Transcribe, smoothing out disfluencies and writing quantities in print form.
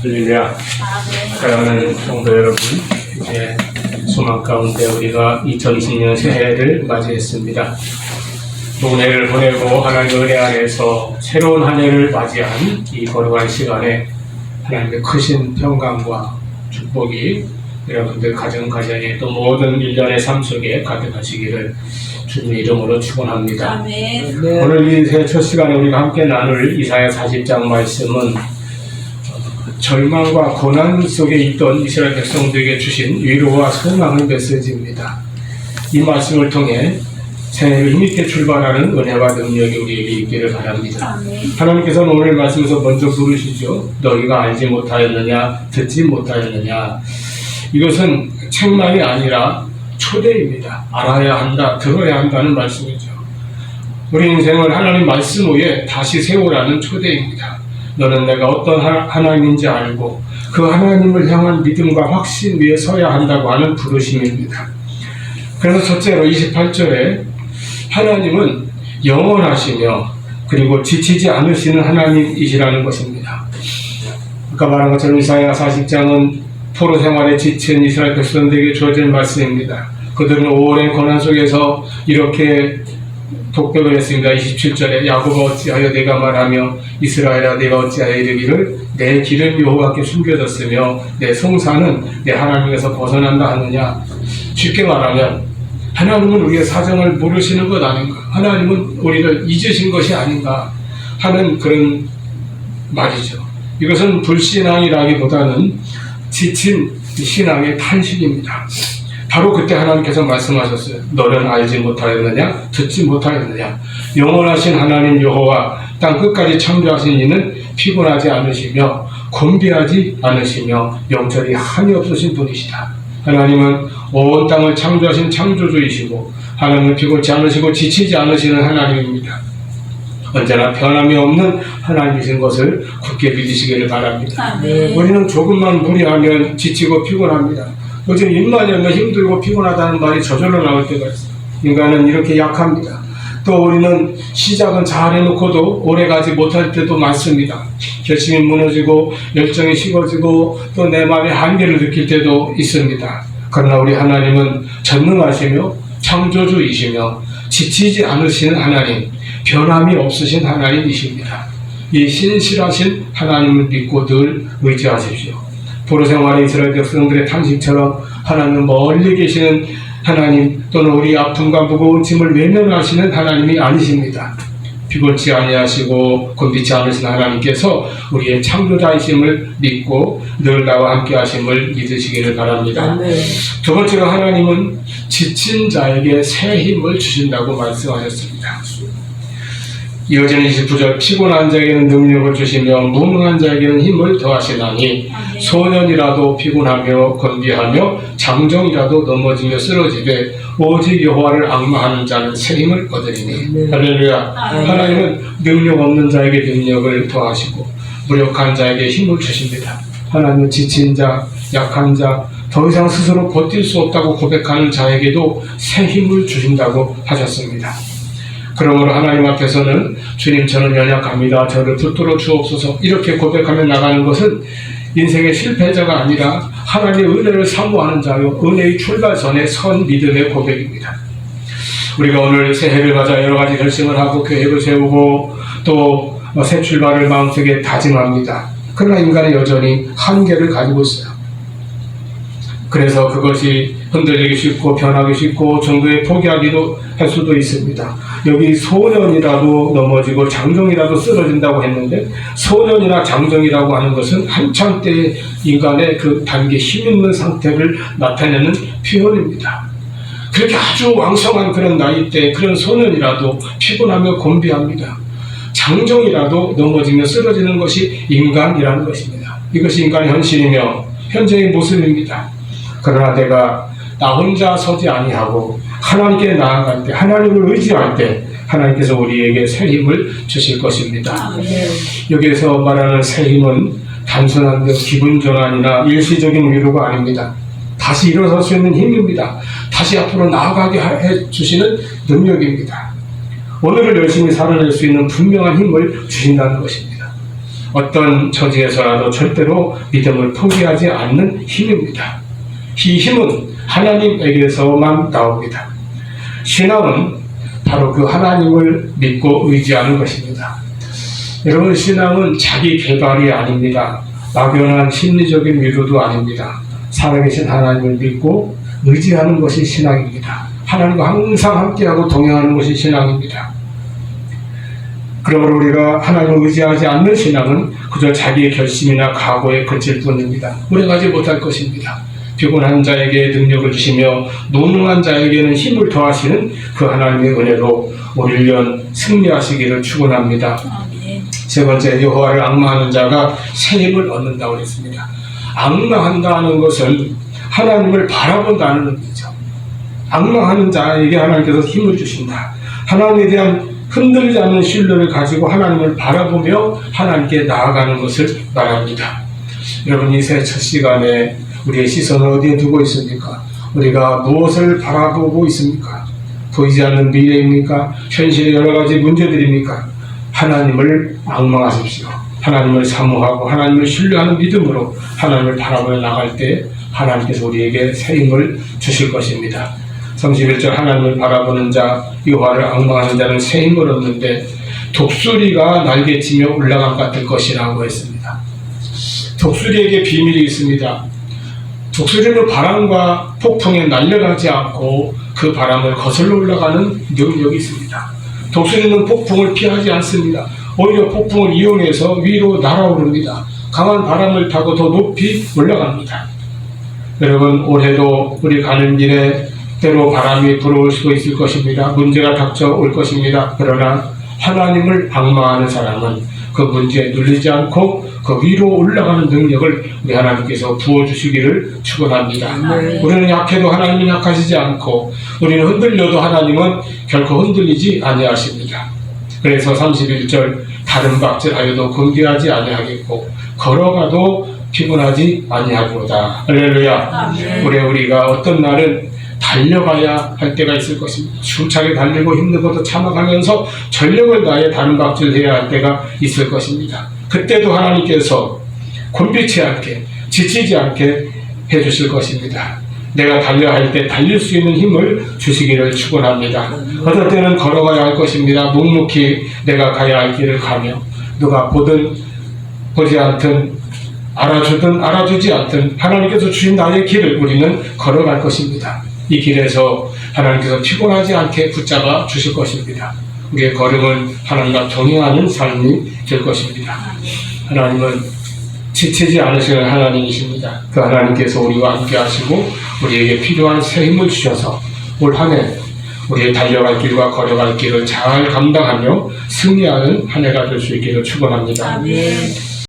할렐루야. 사랑하는 성도 여러분, 이제 소망 가운데 우리가 2020년 새해를 맞이했습니다. 좋은 해를 보내고 하나님의 은혜 안에서 새로운 한 해를 맞이한 이 거룩한 시간에 하나님의 크신 평강과 축복이 여러분들 가정에 또 모든 일련의 삶 속에 가득하시기를 주님의 이름으로 축원합니다. 아멘. 오늘 이 새해 첫 시간에 우리가 함께 나눌 이사야 40장 말씀은 절망과 고난 속에 있던 이스라엘 백성들에게 주신 위로와 소망의 메시지입니다. 이 말씀을 통해 새해를 힘있게 출발하는 은혜와 능력이 우리에게 있기를 바랍니다. 아멘. 하나님께서는 오늘 말씀에서 먼저 부르시죠. 너희가 알지 못하였느냐, 듣지 못하였느냐. 이것은 책망이 아니라 초대입니다. 알아야 한다, 들어야 한다는 말씀이죠. 우리 인생을 하나님 말씀 위에 다시 세우라는 초대입니다. 너는 내가 어떤 하나님인지 알고 그 하나님을 향한 믿음과 확신 위에 서야 한다고 하는 부르심입니다. 그래서 첫째로 28절에 하나님은 영원하시며 그리고 지치지 않으시는 하나님이시라는 것입니다. 아까 말한 것처럼 이사야 40장은 포로 생활에 지친 이스라엘 백성들에게 주어진 말씀입니다. 그들은 오랜 고난 속에서 이렇게 독백을 했습니다. 27절에 야곱아 어찌하여 내가 말하며 이스라엘아 내가 어찌하여 이르기를 내 길은 여호와께 숨겨졌으며 내 성사는 내 하나님에서 벗어난다 하느냐. 쉽게 말하면 하나님은 우리의 사정을 모르시는 것 아닌가, 하나님은 우리를 잊으신 것이 아닌가 하는 그런 말이죠. 이것은 불신앙이라기보다는 지친 신앙의 탄식입니다. 바로 그때 하나님께서 말씀하셨어요. 너는 알지 못하였느냐, 듣지 못하였느냐. 영원하신 하나님 여호와 땅 끝까지 창조하신 이는 피곤하지 않으시며 곤비하지 않으시며 영절이 한이 없으신 분이시다. 하나님은 온 땅을 창조하신 창조주이시고 하나님은 피곤치 않으시고 지치지 않으시는 하나님입니다. 언제나 변함이 없는 하나님이신 것을 굳게 믿으시기를 바랍니다. 아멘. 우리는 조금만 무리하면 지치고 피곤합니다. 요즘 입만 열면 힘들고 피곤하다는 말이 저절로 나올 때가 있어요. 인간은 이렇게 약합니다. 또 우리는 시작은 잘 해놓고도 오래가지 못할 때도 많습니다. 결심이 무너지고 열정이 식어지고 또 내 마음의 한계를 느낄 때도 있습니다. 그러나 우리 하나님은 전능하시며 창조주이시며 지치지 않으시는 하나님, 변함이 없으신 하나님이십니다. 이 신실하신 하나님을 믿고 늘 의지하십시오. 포로 생활의 이스라엘 백성들의 탄식처럼 하나님은 멀리 계시는 하나님 또는 우리 아픔과 무거운 짐을 외면하시는 하나님이 아니십니다. 피곤치 아니하시고 곤비치 않으신 하나님께서 우리의 창조자이심을 믿고 늘 나와 함께 하심을 믿으시기를 바랍니다. 아멘. 두 번째로 하나님은 지친 자에게 새 힘을 주신다고 말씀하셨습니다. 이어지는 29절 피곤한 자에게는 능력을 주시며 무능한 자에게는 힘을 더하시나니 소년이라도 피곤하며 건비하며 장정이라도 넘어지며 쓰러지되 오직 여호와를 앙마하는 자는 새 힘을 얻으리니. 할렐루야. 하나님은 능력 없는 자에게 능력을 더하시고 무력한 자에게 힘을 주십니다. 하나님은 지친 자, 약한 자, 더 이상 스스로 버틸 수 없다고 고백하는 자에게도 새 힘을 주신다고 하셨습니다. 그러므로 하나님 앞에서는 주님 저는 연약합니다. 저를 붙들어 주옵소서 이렇게 고백하며 나가는 것은 인생의 실패자가 아니라 하나님의 은혜를 사모하는 자요 은혜의 출발선의 선 믿음의 고백입니다. 우리가 오늘 새해를 맞아 여러 가지 결심을 하고 계획을 세우고 또 새 출발을 마음속에 다짐합니다. 그러나 인간은 여전히 한계를 가지고 있어요. 그래서 그것이 흔들리기 쉽고 변하기 쉽고 정도에 포기하기도 할 수도 있습니다. 여기 소년이라도 넘어지고 장정이라도 쓰러진다고 했는데 소년이나 장정이라고 하는 것은 한참 때 인간의 그 단계 힘 있는 상태를 나타내는 표현입니다. 그렇게 아주 왕성한 그런 나이 때 그런 소년이라도 피곤하며 곤비합니다. 장정이라도 넘어지며 쓰러지는 것이 인간이라는 것입니다. 이것이 인간의 현실이며 현재의 모습입니다. 그러나 내가 나 혼자 서지 아니하고 하나님께 나아갈 때 하나님을 의지할 때 하나님께서 우리에게 새 힘을 주실 것입니다. 여기에서 말하는 새 힘은 단순한 기분 전환이나 일시적인 위로가 아닙니다. 다시 일어설 수 있는 힘입니다. 다시 앞으로 나아가게 해주시는 능력입니다. 오늘을 열심히 살아낼 수 있는 분명한 힘을 주신다는 것입니다. 어떤 처지에서라도 절대로 믿음을 포기하지 않는 힘입니다. 이 힘은 하나님에게서만 나옵니다. 신앙은 바로 그 하나님을 믿고 의지하는 것입니다. 여러분, 신앙은 자기 개발이 아닙니다. 막연한 심리적인 위로도 아닙니다. 살아계신 하나님을 믿고 의지하는 것이 신앙입니다. 하나님과 항상 함께하고 동행하는 것이 신앙입니다. 그러므로 우리가 하나님을 의지하지 않는 신앙은 그저 자기의 결심이나 각오에 그칠 뿐입니다. 오래가지 못할 것입니다. 피곤한 자에게 능력을 주시며 노능한 자에게는 힘을 더하시는 그 하나님의 은혜로 올 1년 승리하시기를 축원합니다. 세 번째, 여호와를 앙망하는 자가 새 힘을 얻는다고 했습니다. 앙망한다는 것은 하나님을 바라본다는 의미죠. 앙망하는 자에게 하나님께서 힘을 주신다. 하나님에 대한 흔들리지 않는 신뢰를 가지고 하나님을 바라보며 하나님께 나아가는 것을 말합니다. 여러분, 이 새 첫 시간에 우리의 시선을 어디에 두고 있습니까? 우리가 무엇을 바라보고 있습니까? 보이지 않는 미래입니까? 현실의 여러 가지 문제들입니까? 하나님을 앙망하십시오. 하나님을 사모하고 하나님을 신뢰하는 믿음으로 하나님을 바라보며 나갈 때 하나님께서 우리에게 새 힘을 주실 것입니다. 31절, 하나님을 바라보는 자, 여호와를 앙망하는 자는 새 힘을 얻는데 독수리가 날개치며 올라감 같을 것이라고 했습니다. 독수리에게 비밀이 있습니다. 독수리는 바람과 폭풍에 날려가지 않고 그 바람을 거슬러 올라가는 능력이 있습니다. 독수리는 폭풍을 피하지 않습니다. 오히려 폭풍을 이용해서 위로 날아오릅니다. 강한 바람을 타고 더 높이 올라갑니다. 여러분, 올해도 우리 가는 길에 때로 바람이 불어올 수도 있을 것입니다. 문제가 닥쳐올 것입니다. 그러나 하나님을 앙망하는 사람은 그 문제에 눌리지 않고 그 위로 올라가는 능력을 우리 하나님께서 부어주시기를 축원합니다. 우리는 약해도 하나님은 약하시지 않고 우리는 흔들려도 하나님은 결코 흔들리지 아니하십니다. 그래서 31절, 다른 박질하여도 건기하지 아니하겠고 걸어가도 피곤하지 아니하고다. 할렐루야. 올해 우리가 어떤 날은 달려가야 할 때가 있을 것입니다. 숨차게 달리고 힘든 것도 참아가면서 전력을 다해 다른 박질을 해야 할 때가 있을 것입니다. 그때도 하나님께서 곤비치 않게 지치지 않게 해주실 것입니다. 내가 달려야 할 때 달릴 수 있는 힘을 주시기를 축원합니다. 어떨 때는 걸어가야 할 것입니다. 묵묵히 내가 가야 할 길을 가며 누가 보든 보지 않든 알아주든 알아주지 않든 하나님께서 주신 나의 길을 우리는 걸어갈 것입니다. 이 길에서 하나님께서 피곤하지 않게 붙잡아 주실 것입니다. 우리의 걸음은 하나님과 동행하는 삶이 될 것입니다. 하나님은 지치지 않으시는 하나님이십니다. 그 하나님께서 우리와 함께 하시고 우리에게 필요한 새 힘을 주셔서 올 한 해 우리의 달려갈 길과 걸어갈 길을 잘 감당하며 승리하는 한 해가 될 수 있기를 축원합니다.